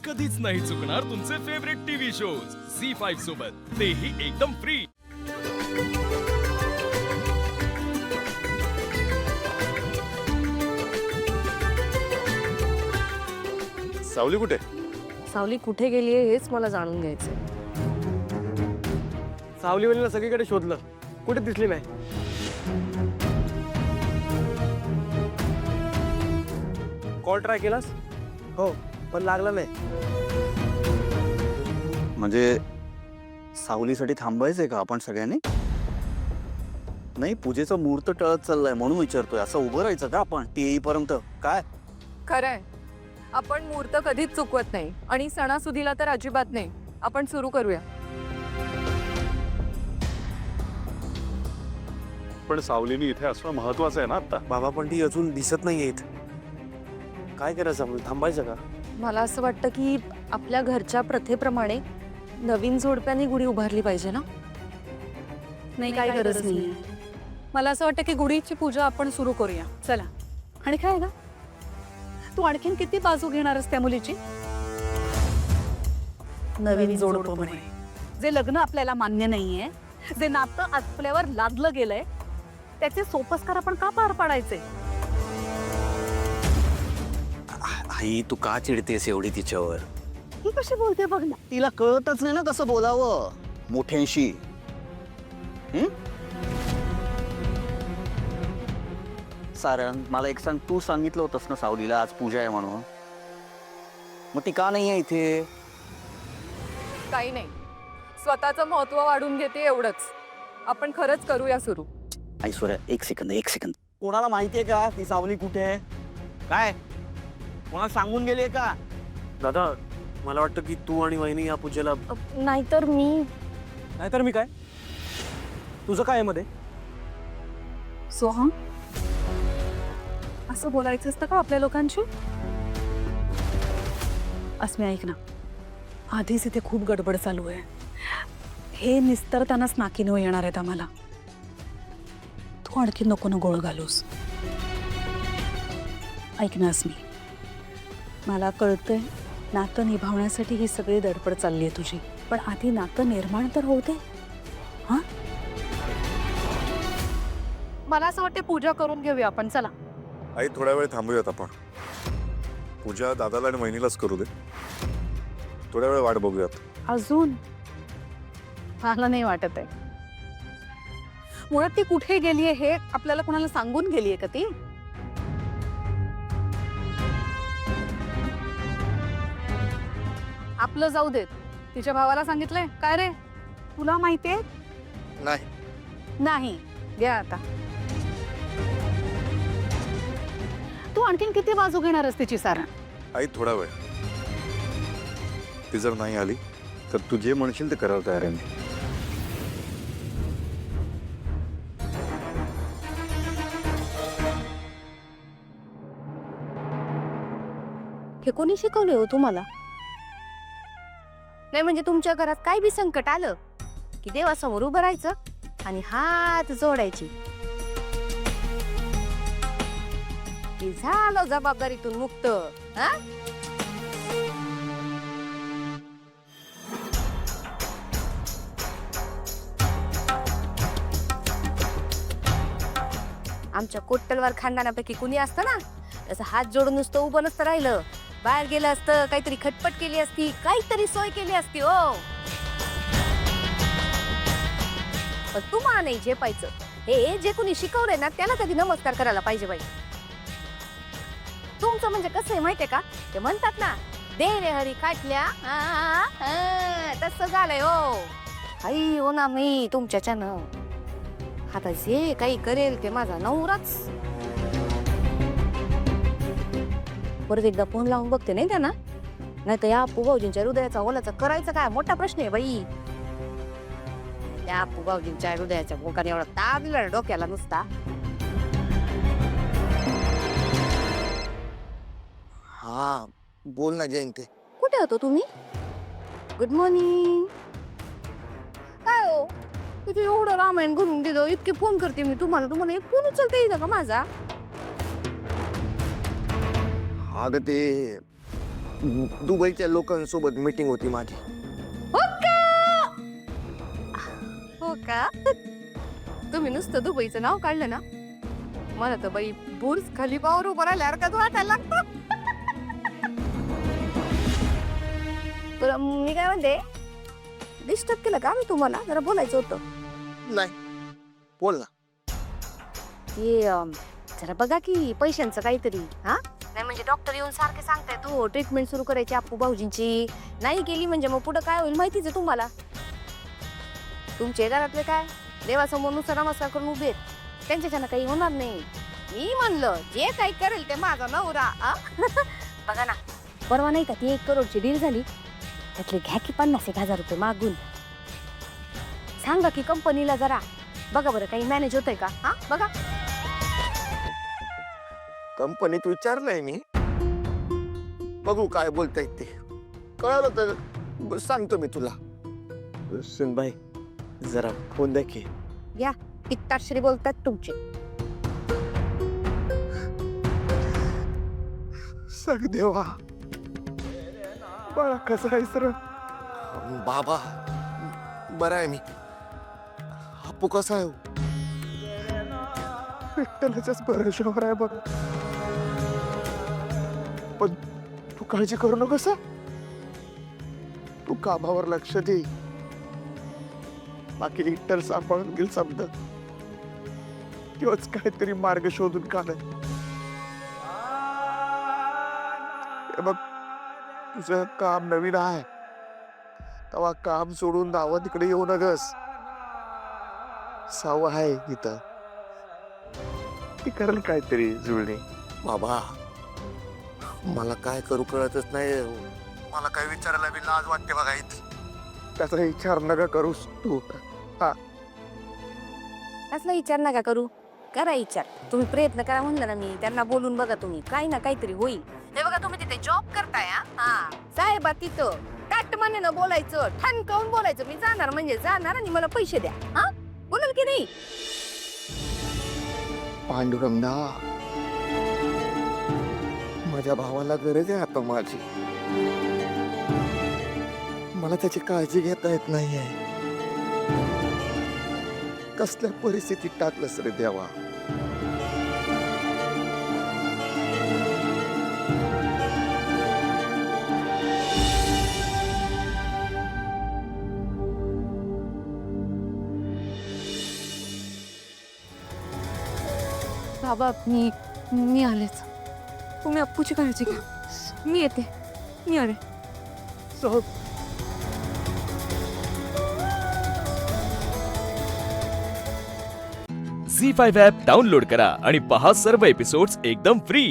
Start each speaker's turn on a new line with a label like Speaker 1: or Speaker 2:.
Speaker 1: कधीच नाही चुकणार तुमचे फेवरेट टीव्ही शोज झी5 सोबत, तेही एकदम फ्री।
Speaker 2: सावली कुठे?
Speaker 3: सावली कुठे गेली आहे हेच मला जाणून घ्यायचंय।
Speaker 4: सावलीवालीला सगळीकडे शोधलं, कुठे दिसली नाही। कॉल ट्राय केलास? हो, पण लागला नाही।
Speaker 2: म्हणजे सावलीसाठी थांबायचंय का आपण सगळ्यांनी? नाही, पूजेचा मुहूर्त टळत चाललाय म्हणून विचारतोय। असं उभं राहायचं का आपण ती येईपर्यंत? काय
Speaker 3: खरंय, आपण मुहूर्त कधीच चुकवत नाही आणि सणासुदीला तर अजिबात नाही। आपण सुरू करूया।
Speaker 5: पण सावलीनी इथे असणं महत्वाचं आहे ना आता।
Speaker 4: बाबा, पण ती अजून दिसत नाहीये इथे। काय करायचं आपण? थांबायचं का?
Speaker 3: मला असं वाटतं की आपल्या घरच्या प्रथेप्रमाणे नवीन जोडप्याने गुढी उभारली पाहिजे ना?
Speaker 6: नाही, काही गरज नाही। मला असं वाटतं की गुढीची पूजा आपण सुरू करूया। चला। आणि काय ना, तू आणखीन किती बाजू घेणारस त्या मुलीची? नवीन जोडपं म्हणे, जे लग्न आपल्याला मान्य नाहीये, जे नातं आपल्यावर लादलं गेलंय, त्याचे सोपस्कार आपण का पार पाडायचे?
Speaker 2: आई, तू का चिडतेस एवढी तिच्यावर?
Speaker 6: ही कशी बोलते बघ ना।
Speaker 2: तिला कळतच नाही ना कसं बोलावं मोठ्यांशी। सारण, मला एक सांग, तू सांगितलं होतंस ना सावलीला आज पूजा आहे म्हणून, मग ती का नाही आहे इथे?
Speaker 3: काही नाही, स्वतःचं महत्व वाढून घेते एवढंच। आपण खरंच करूया सुरू।
Speaker 2: ऐश्वर्या, एक सेकंद।
Speaker 4: कोणाला माहितीये का ती सावली कुठे आहे? काय कोणाला सांगून गेलीये का? दादा, मला वाटतं की तू आणि वहिनी या पूजेला।
Speaker 3: नाहीतर
Speaker 4: मी काय? तुझं काय आहे मध्ये?
Speaker 6: सोहम, असं बोलायचं असतं का आपल्या लोकांशी? अस्मी, ऐक ना, आधीच इथे खूप गडबड चालू आहे। हे निस्तरतानाच नाकीनं येणार आहेत आम्हाला। तू आणखी नको ना गोळ घालूस। ऐक ना अस्मी, मला कळतंय नातं निभावण्यासाठी ही सगळी धडपड चालली आहे तुझी, पण आधी नातं निर्माण तर होऊ दे। हां, मला असं वाटतं पूजा करून घेऊया आपण। चला।
Speaker 5: आई, थोड्या वेळ थांबूयात आपण। पूजा दादाला आणि वहिनीलाच करू दे, थोड्या वेळ वाट बघूयात।
Speaker 6: अजून मला नाही वाटत आहे। मुळात ती कुठे गेलीये हे आपल्याला कोणाला सांगून गेलीये का ती? आपलं जाऊ देत, तिच्या भावाला सांगितलंय काय रे? तुला माहितीये? नाही घ्या आता। तू आणखीन किती बाजू घेणारस तिची सारण?
Speaker 5: आई, थोडा वेळ, ती जर नाही आली तर तू जे म्हणशील ते करायला तयार आहे मी।
Speaker 3: हे कोणी शिकवले हो तुम्हाला? नाही म्हणजे तुमच्या घरात काय बी संकट आलं की देवासमोर उभं राहायचं आणि हात जोडायची की झालं जबाबदारीतून मुक्त। हा? आमच्या कोट्टलवार खानदानापैकी कुणी असतं ना, त्याचा हात जोडून नुसतं उभं नसतं राहिलं, बाहेर गेलं असतं, काहीतरी खटपट केली असती, काहीतरी सोय केली असती हो। पण तुम्हाला नाही झेपायचं। हे जे कोणी शिकवलंय ना त्याला कधी नमस्कार करायला पाहिजे बाई। तुमचं म्हणजे कसं आहे माहितीये का, ते म्हणतात ना, दे रे हरी काटल्या, तसं झालंय हो। आई हो ना, मी तुमच्याच्यानं आता जे काही करेल ते माझा नवराच। परत एकदा फोन लावून बघते नाही त्यांना, नाही तर या अप्पू भाऊजींच्या हृदयाचा ओलाचा करायचं काय मोठा प्रश्न आहे बाई। त्या अप्पू भाऊजींच्या हृदयाच्या भोकाने एवढा ताप दिला डोक्याला नुसता।
Speaker 7: हा, बोल ना जयंती।
Speaker 3: कुठे होतो तुम्ही? Good morning. काय हो, तुझे एवढं रामायण घरून दिलं, इतके फोन करते मी तुम्हाला एक फोन उचलता येईल का माझा?
Speaker 7: अगं ते दुबईच्या लोकांसोबत मीटिंग होती माझी.
Speaker 3: हो का तुम्ही नुसतं दुबईचं नाव काढलं ना मला तर बाई बुर्ज खलिफावर उभं राहिल्यासारखंच वाटायला लागतं. तर मी काय म्हणते डिस्टर्ब केलं का मी तुम्हाला जरा बोलायचं होतं.
Speaker 7: नाही, बोल ना.
Speaker 3: ते जरा बघा की पैशांचं काहीतरी. हा नाही म्हणजे डॉक्टर येऊन सारखे सांगताय तो ट्रीटमेंट सुरू करायची अप्पू भाऊजींची. नाही केली म्हणजे मग पुढे काय होईल माहितीच आहे तुम्हाला. तुमचे घरातले काय देवासमोर नुसतं नमस्कार करून उभे आहेत. त्यांच्याच्यानं काही होणार नाही. मी म्हणलं जे काही करेल ते माझा नवरा. बघा ना परवा नाही का ती 1 करोडची डील झाली त्यातले घ्या की 50,000 रुपये मागून. सांगा की कंपनीला जरा बघा बरं काही मॅनेज होतंय का. हा बघा
Speaker 7: कंपनीत विचारलंय मी, बघू काय बोलतायत ते. कळलं तर सांगतो मी तुला.
Speaker 4: सुनबाई जरा फोन द्या की.
Speaker 3: पित्ताश्री बोलतात तुमचे.
Speaker 7: सांग देवा, बाळा कसा आहे सर? बाबा बरा आहे मी. अप्पू कसा आहे? विठ्ठलाच्याच भरोशावर आहे बघ. पण तू काळजी करू नकोस. तू कामावर लक्ष दे. बाकी विठ्ठल सांभाळून गेल समजा. तोच काहीतरी मार्ग शोधून काढेल. हे बघ तुझं काम नवीन आहे तेव्हा काम सोडून दावा तिकडे येऊ नगस. साव आहे इथं, ती करेल काहीतरी जुळणे. बाबा मला काय करू कळतच नाही. मला काय विचारायला बी लाज वाटते बघा इथे. त्याचा विचार नका करूस तू.
Speaker 3: कसला विचार नका करू. करा विचार. तुम्ही प्रयत्न करा म्हणलं ना मी. त्यांना बोलून बघा तुम्ही काही ना काहीतरी होईल. हे बघा तुम्ही तिथे जॉब करताय. हा साहेबा तिथं ताट मानेनं बोलायचं, ठणकावून बोलायचं. मी जाणार म्हणजे जाणार आणि मला पैसे द्या. हा बोलाल की नाही?
Speaker 7: पांडुरंगा माझ्या भावाला गरज आहे आता माझी. मला त्याची काळजी घेता येत नाहीये. कसल्या परिस्थितीत टाकलंस रे देवा.
Speaker 3: बाबा मी आलेच. तुम्ही अप्पूची काळजी घ्या. मी येते. मी आले.
Speaker 1: झी 5 ॲप डाउनलोड करा आणि पहा सर्व एपिसोड्स एकदम फ्री.